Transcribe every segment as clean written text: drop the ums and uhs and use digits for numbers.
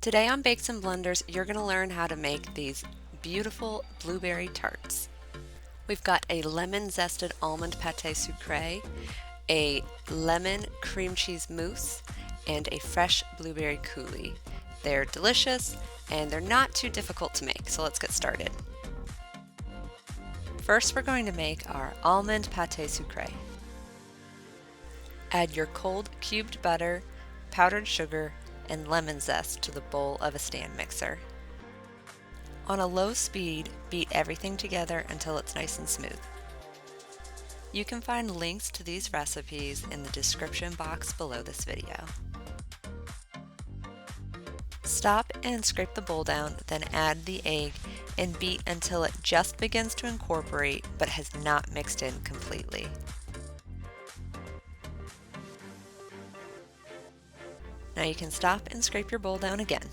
Today on Bakes and Blenders, you're going to learn how to make these beautiful blueberry tarts. We've got a lemon zested almond pate sucree, a lemon cream cheese mousse, and a fresh blueberry coulis. They're delicious and they're not too difficult to make, so let's get started. First, we're going to make our almond pate sucree. Add your cold cubed butter, powdered sugar, and lemon zest to the bowl of a stand mixer. On a low speed, beat everything together until it's nice and smooth. You can find links to these recipes in the description box below this video. Stop and scrape the bowl down, then add the egg and beat until it just begins to incorporate but has not mixed in completely. Now you can stop and scrape your bowl down again.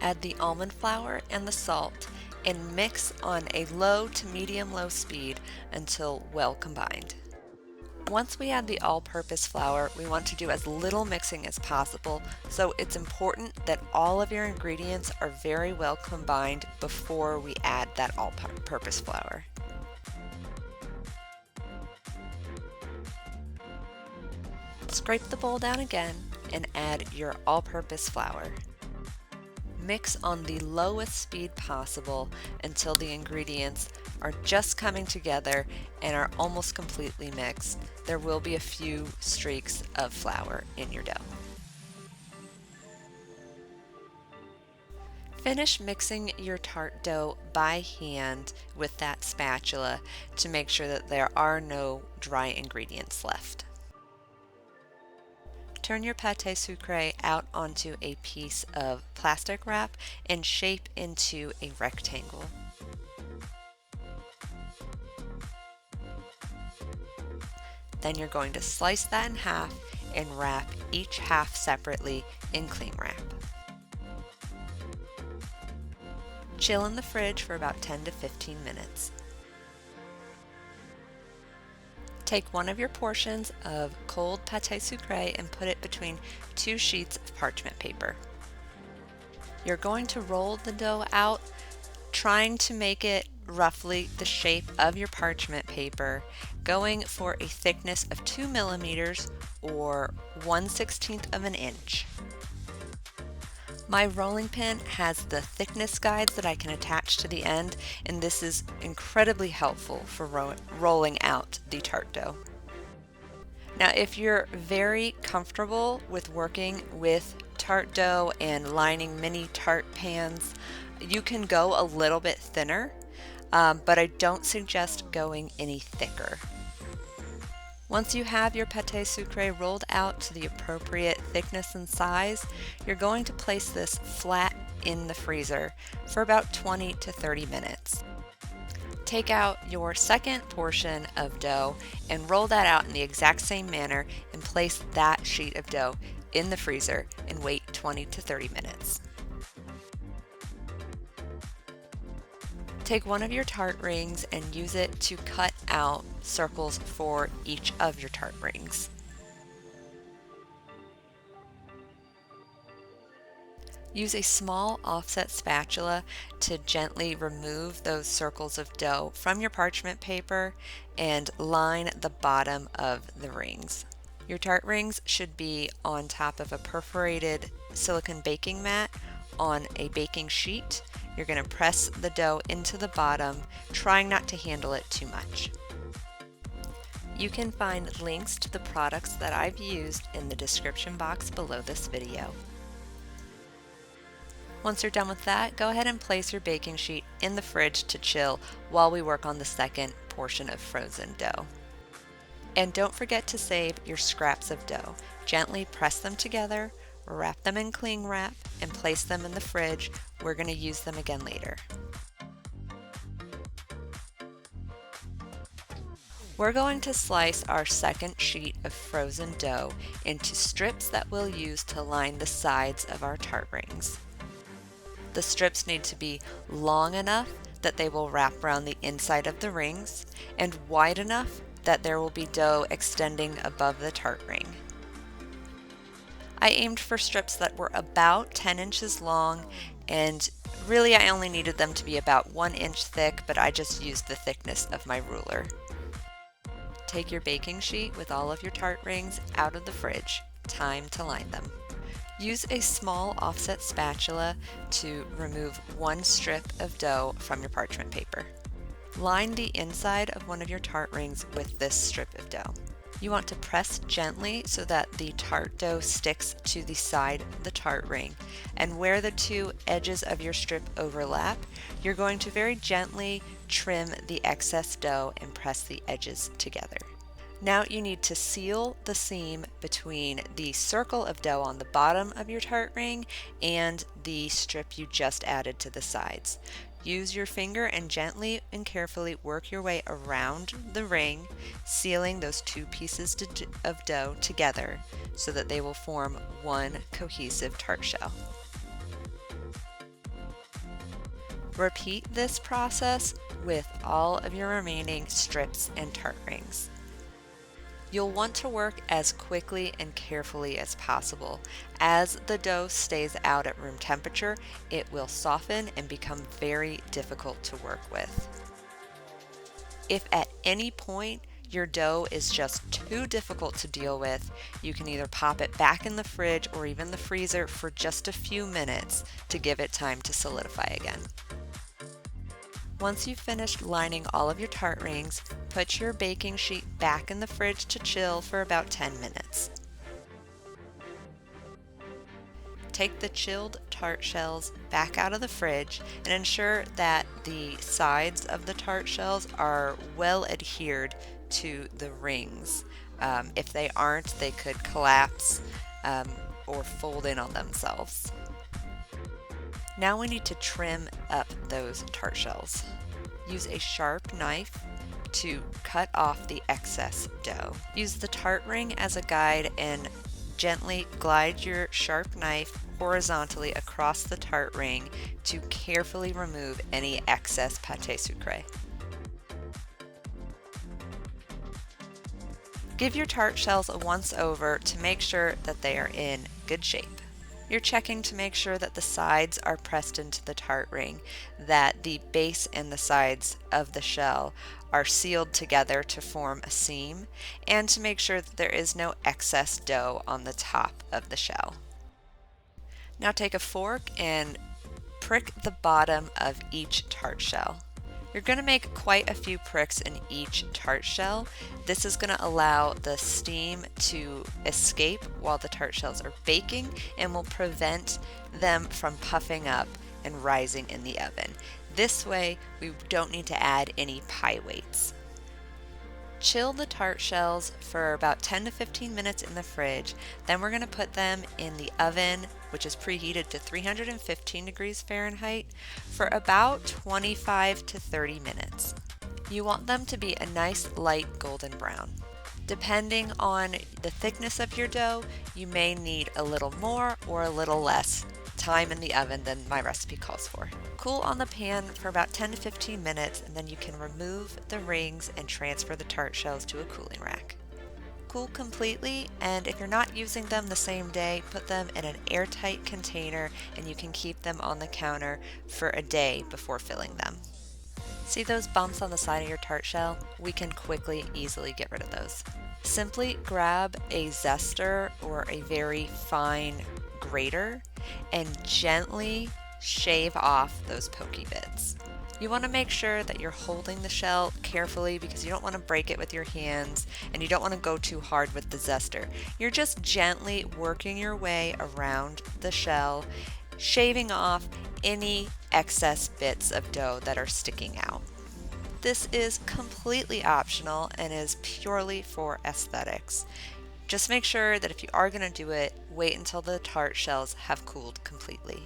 Add the almond flour and the salt and mix on a low to medium-low speed until well combined. Once we add the all-purpose flour, we want to do as little mixing as possible, so it's important that all of your ingredients are very well combined before we add that all-purpose flour. Scrape the bowl down again and add your all-purpose flour. Mix on the lowest speed possible until the ingredients are just coming together and are almost completely mixed. There will be a few streaks of flour in your dough. Finish mixing your tart dough by hand with that spatula to make sure that there are no dry ingredients left. Turn your pate sucree out onto a piece of plastic wrap and shape into a rectangle. Then you're going to slice that in half and wrap each half separately in cling wrap. Chill in the fridge for about 10 to 15 minutes. Take one of your portions of cold pate sucree and put it between two sheets of parchment paper. You're going to roll the dough out, trying to make it roughly the shape of your parchment paper, going for a thickness of 2 millimeters or 1/16 of an inch. My rolling pin has the thickness guides that I can attach to the end, and this is incredibly helpful for rolling out the tart dough. Now, if you're very comfortable with working with tart dough and lining mini tart pans, you can go a little bit thinner, but I don't suggest going any thicker. Once you have your pate sucree rolled out to the appropriate thickness and size, you're going to place this flat in the freezer for about 20 to 30 minutes. Take out your second portion of dough and roll that out in the exact same manner and place that sheet of dough in the freezer and wait 20 to 30 minutes. Take one of your tart rings and use it to cut out circles for each of your tart rings. Use a small offset spatula to gently remove those circles of dough from your parchment paper and line the bottom of the rings. Your tart rings should be on top of a perforated silicone baking mat on a baking sheet. You're going to press the dough into the bottom, trying not to handle it too much. You can find links to the products that I've used in the description box below this video. Once you're done with that, go ahead and place your baking sheet in the fridge to chill while we work on the second portion of frozen dough. And don't forget to save your scraps of dough. Gently press them together, wrap them in cling wrap, and place them in the fridge. We're going to use them again later. We're going to slice our second sheet of frozen dough into strips that we'll use to line the sides of our tart rings. The strips need to be long enough that they will wrap around the inside of the rings and wide enough that there will be dough extending above the tart ring. I aimed for strips that were about 10 inches long, and really I only needed them to be about 1 inch thick, but I just used the thickness of my ruler. Take your baking sheet with all of your tart rings out of the fridge. Time to line them. Use a small offset spatula to remove one strip of dough from your parchment paper. Line the inside of one of your tart rings with this strip of dough. You want to press gently so that the tart dough sticks to the side of the tart ring, and where the two edges of your strip overlap, you're going to very gently trim the excess dough and press the edges together. Now you need to seal the seam between the circle of dough on the bottom of your tart ring and the strip you just added to the sides. Use your finger and gently and carefully work your way around the ring, sealing those two pieces of dough together so that they will form one cohesive tart shell. Repeat this process with all of your remaining strips and tart rings. You'll want to work as quickly and carefully as possible. As the dough stays out at room temperature, it will soften and become very difficult to work with. If at any point your dough is just too difficult to deal with, you can either pop it back in the fridge or even the freezer for just a few minutes to give it time to solidify again. Once you've finished lining all of your tart rings, put your baking sheet back in the fridge to chill for about 10 minutes. Take the chilled tart shells back out of the fridge and ensure that the sides of the tart shells are well adhered to the rings. If they aren't, they could collapse or fold in on themselves. Now we need to trim up those tart shells. Use a sharp knife to cut off the excess dough. Use the tart ring as a guide and gently glide your sharp knife horizontally across the tart ring to carefully remove any excess pâte sucree. Give your tart shells a once over to make sure that they are in good shape. You're checking to make sure that the sides are pressed into the tart ring, that the base and the sides of the shell are sealed together to form a seam, and to make sure that there is no excess dough on the top of the shell. Now take a fork and prick the bottom of each tart shell. You're going to make quite a few pricks in each tart shell. This is going to allow the steam to escape while the tart shells are baking and will prevent them from puffing up and rising in the oven. This way, we don't need to add any pie weights. Chill the tart shells for about 10 to 15 minutes in the fridge. Then we're going to put them in the oven, which is preheated to 315 degrees Fahrenheit, for about 25 to 30 minutes. You want them to be a nice light golden brown. Depending on the thickness of your dough, you may need a little more or a little less time in the oven than my recipe calls for. Cool on the pan for about 10 to 15 minutes, and then you can remove the rings and transfer the tart shells to a cooling rack. Cool completely, and if you're not using them the same day, put them in an airtight container and you can keep them on the counter for a day before filling them. See those bumps on the side of your tart shell? We can quickly, easily get rid of those. Simply grab a zester or a very fine grater and gently shave off those pokey bits. You want to make sure that you're holding the shell carefully because you don't want to break it with your hands and you don't want to go too hard with the zester. You're just gently working your way around the shell, shaving off any excess bits of dough that are sticking out. This is completely optional and is purely for aesthetics. Just make sure that if you are going to do it, wait until the tart shells have cooled completely.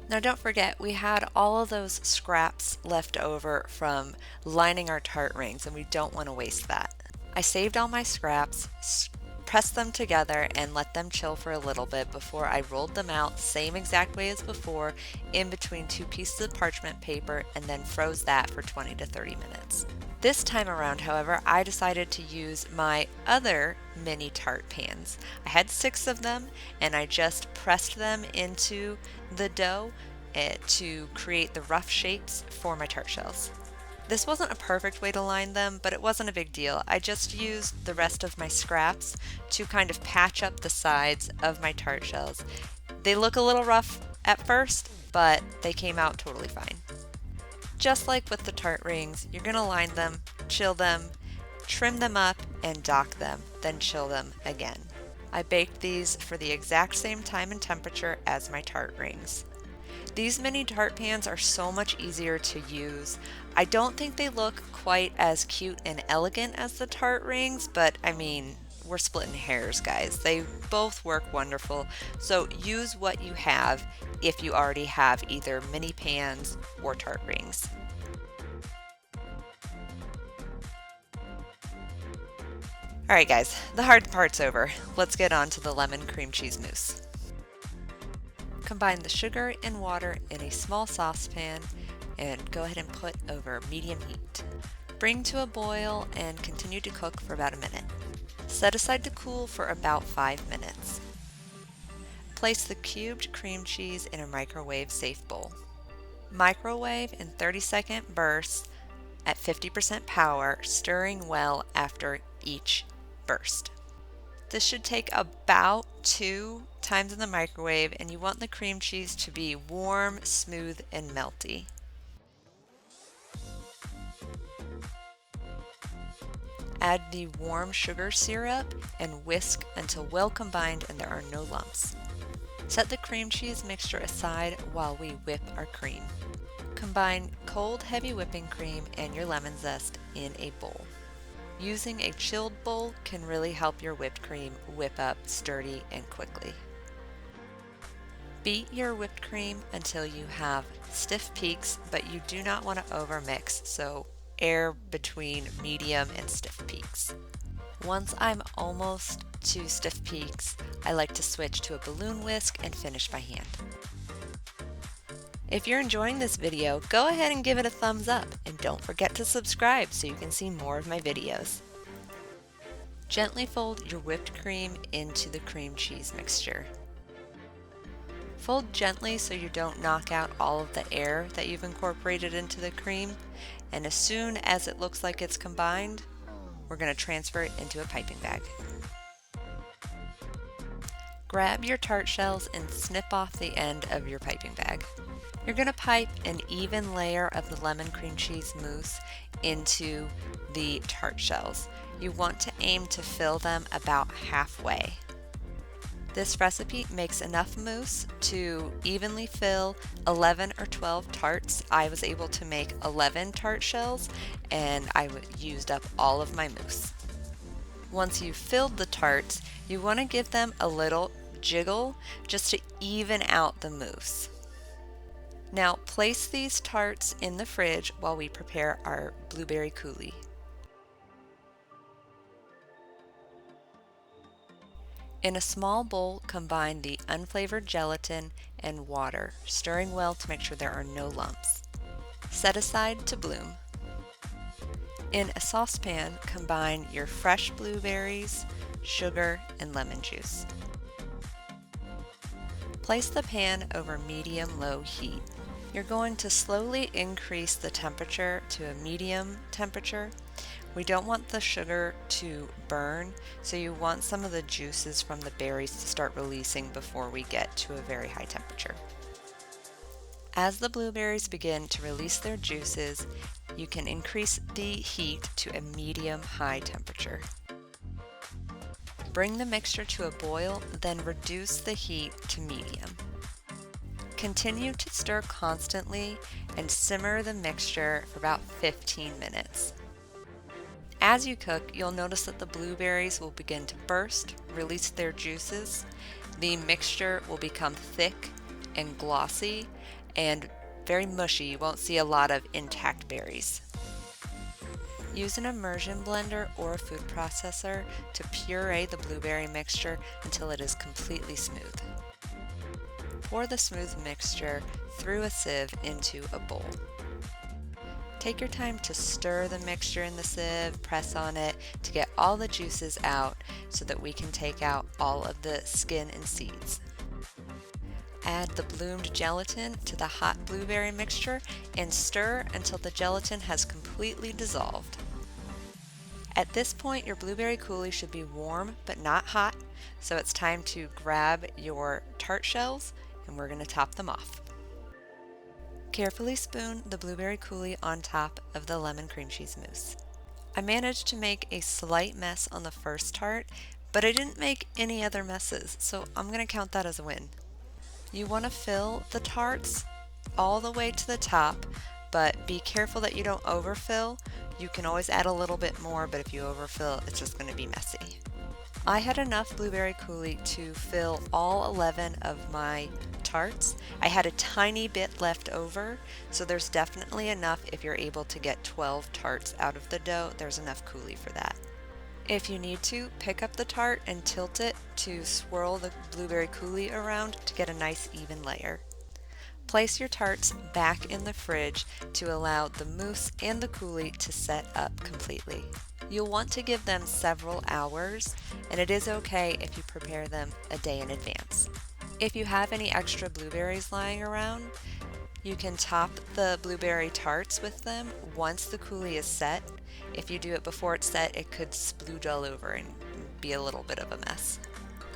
Now don't forget, we had all of those scraps left over from lining our tart rings and we don't want to waste that. I saved all my scraps, pressed them together and let them chill for a little bit before I rolled them out same exact way as before in between two pieces of parchment paper and then froze that for 20 to 30 minutes. This time around, however, I decided to use my other mini tart pans. I had 6 of them and I just pressed them into the dough to create the rough shapes for my tart shells. This wasn't a perfect way to line them, but it wasn't a big deal. I just used the rest of my scraps to kind of patch up the sides of my tart shells. They look a little rough at first, but they came out totally fine. Just like with the tart rings, you're going to line them, chill them, trim them up, and dock them, then chill them again. I baked these for the exact same time and temperature as my tart rings. These mini tart pans are so much easier to use. I don't think they look quite as cute and elegant as the tart rings, but I mean, we're splitting hairs, guys. They both work wonderful, so use what you have if you already have either mini pans or tart rings. Alright guys, the hard part's over. Let's get on to the lemon cream cheese mousse. Combine the sugar and water in a small saucepan and go ahead and put over medium heat. Bring to a boil and continue to cook for about a minute. Set aside to cool for about 5 minutes. Place the cubed cream cheese in a microwave safe bowl. Microwave in 30-second bursts at 50% power, stirring well after each burst. This should take about 2 times in the microwave, and you want the cream cheese to be warm, smooth, and melty. Add the warm sugar syrup and whisk until well combined and there are no lumps. Set the cream cheese mixture aside while we whip our cream. Combine cold heavy whipping cream and your lemon zest in a bowl. Using a chilled bowl can really help your whipped cream whip up sturdy and quickly. Beat your whipped cream until you have stiff peaks, but you do not want to overmix, so air between medium and stiff peaks. Once I'm almost to stiff peaks, I like to switch to a balloon whisk and finish by hand. If you're enjoying this video, go ahead and give it a thumbs up, and don't forget to subscribe so you can see more of my videos. Gently fold your whipped cream into the cream cheese mixture. Fold gently so you don't knock out all of the air that you've incorporated into the cream, and as soon as it looks like it's combined, we're going to transfer it into a piping bag. Grab your tart shells and snip off the end of your piping bag. You're going to pipe an even layer of the lemon cream cheese mousse into the tart shells. You want to aim to fill them about halfway. This recipe makes enough mousse to evenly fill 11 or 12 tarts. I was able to make 11 tart shells and I used up all of my mousse. Once you've filled the tarts, you want to give them a little jiggle just to even out the mousse. Now place these tarts in the fridge while we prepare our blueberry coulis. In a small bowl, combine the unflavored gelatin and water, stirring well to make sure there are no lumps. Set aside to bloom. In a saucepan, combine your fresh blueberries, sugar, and lemon juice. Place the pan over medium-low heat. You're going to slowly increase the temperature to a medium temperature. We don't want the sugar to burn, so you want some of the juices from the berries to start releasing before we get to a very high temperature. As the blueberries begin to release their juices, you can increase the heat to a medium-high temperature. Bring the mixture to a boil, then reduce the heat to medium. Continue to stir constantly and simmer the mixture for about 15 minutes. As you cook, you'll notice that the blueberries will begin to burst, release their juices. The mixture will become thick and glossy and very mushy. You won't see a lot of intact berries. Use an immersion blender or a food processor to puree the blueberry mixture until it is completely smooth. Pour the smooth mixture through a sieve into a bowl. Take your time to stir the mixture in the sieve, press on it to get all the juices out so that we can take out all of the skin and seeds. Add the bloomed gelatin to the hot blueberry mixture and stir until the gelatin has completely dissolved. At this point, your blueberry coulis should be warm but not hot, so it's time to grab your tart shells and we're going to top them off. Carefully spoon the blueberry coulis on top of the lemon cream cheese mousse. I managed to make a slight mess on the first tart, but I didn't make any other messes, so I'm going to count that as a win. You want to fill the tarts all the way to the top, but be careful that you don't overfill. You can always add a little bit more, but if you overfill, it's just going to be messy. I had enough blueberry coulis to fill all 11 of my tarts. I had a tiny bit left over, so there's definitely enough. If you're able to get 12 tarts out of the dough, there's enough coulis for that. If you need to, pick up the tart and tilt it to swirl the blueberry coulis around to get a nice even layer. Place your tarts back in the fridge to allow the mousse and the coulis to set up completely. You'll want to give them several hours, and it is okay if you prepare them a day in advance. If you have any extra blueberries lying around, you can top the blueberry tarts with them once the coulis is set. If you do it before it's set, it could splooge all over and be a little bit of a mess.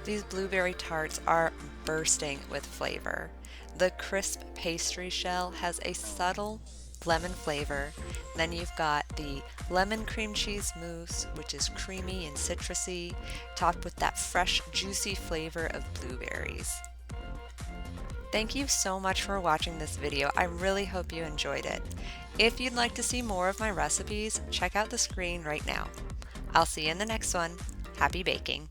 These blueberry tarts are bursting with flavor. The crisp pastry shell has a subtle lemon flavor. Then you've got the lemon cream cheese mousse, which is creamy and citrusy, topped with that fresh, juicy flavor of blueberries. Thank you so much for watching this video. I really hope you enjoyed it. If you'd like to see more of my recipes, check out the screen right now. I'll see you in the next one. Happy baking!